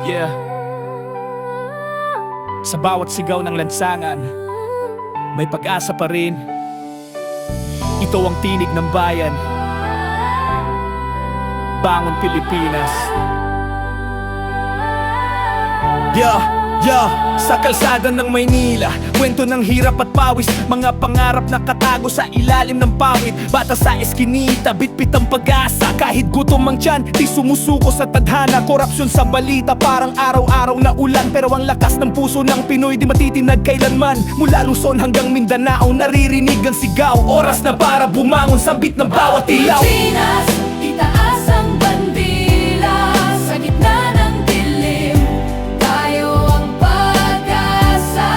Yeah. Sa bawat sigaw ng lansangan, may pag-asa pa rin. Ito ang tinig ng bayan. Bangon Pilipinas. Sa kalsada ng Maynila, kwento ng hirap at pawis, mga pangarap na katago sa ilalim ng pawid. Bata sa eskinita, bitbit ang pag-asa. Kahit gutom ang tiyan, di sumusuko sa tadhana. Korupsyon sa balita, parang araw-araw na ulan. Pero ang lakas ng puso ng Pinoy di matitinag kailanman. Mula Luzon hanggang Mindanao, naririnig ang sigaw. Oras na para bumangon, sabit ng bawat ilaw. Pilipinas, itaas ang bandila sa gitna ng dilim. Tayo ang pag-asa,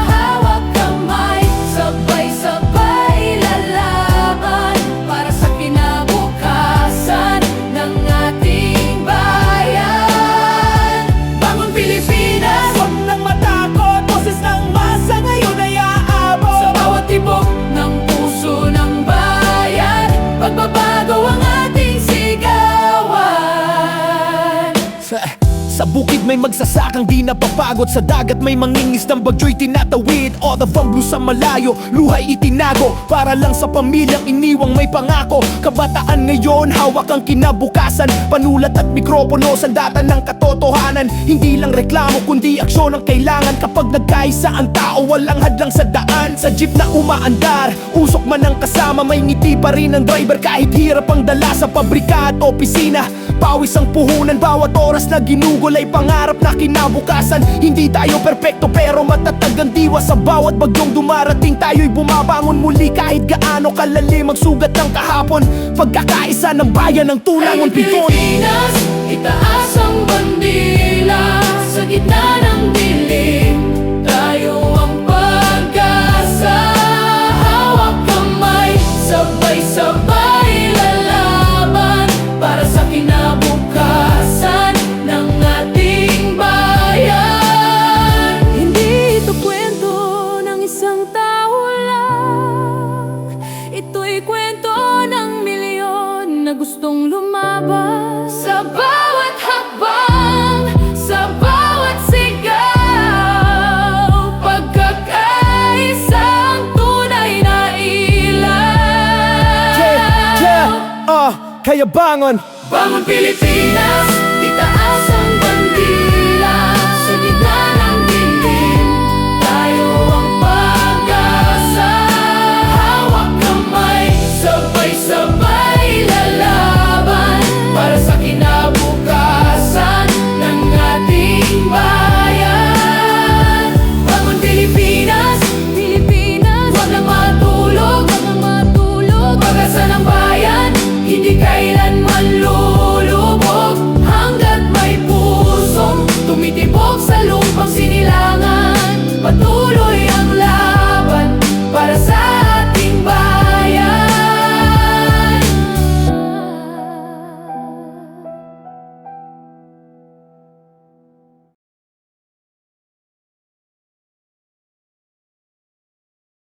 hawak kamay, sabay-sabay lalaban para sa kinabukasan ng ating bayan. Bangon Pilipinas, Huwag nang matakot, boses ng masa ngayon ay aabot. sa bawat tibok ng puso ng bayan, pagbabago ang ating sigawan. Sa bukid may magsasakang di napapagod. Sa dagat may mangingis ng bagyo'y tinatawid. All the from blue sa malayo, luhay itinago para lang sa pamilyang iniwang may pangako. Kabataan ngayon, hawak ang kinabukasan. Panulat at mikropono, sandata ng katotohanan. Hindi lang reklamo, kundi aksyon ang kailangan. Kapag nagkaisa ang tao, walang hadlang sa daan. Sa jeep na umaandar, usok man ang kasama, may ngiti pa rin ang driver kahit hirap ang dala sa pabrika at opisina. Pawis ang puhunan, bawat oras na ginugol ay pangarap na kinabukasan. Hindi tayo perpekto pero matatag ang diwa. Sa bawat bagyong dumarating tayo'y bumabangon muli. Kahit gaano kalalim ang sugat ng kahapon, pagkakaisa ng bayan ng tunangon piton. Pilipinas, itaas ang bandila sa gitna ng dilim. Tayo ang pag-asa, hawak kamay, sabay-sabay lalaban para sa kinabukasan ng ating bayan. Hindi ito kwento ng isang tao lang, ito'y kwento ng milyon na gustong lumaban. Sa bawat hakbang, sa bawat sigaw, pagkakaisa ang tunay na ilaw. Kaya bangon. Bangon Pilipinas,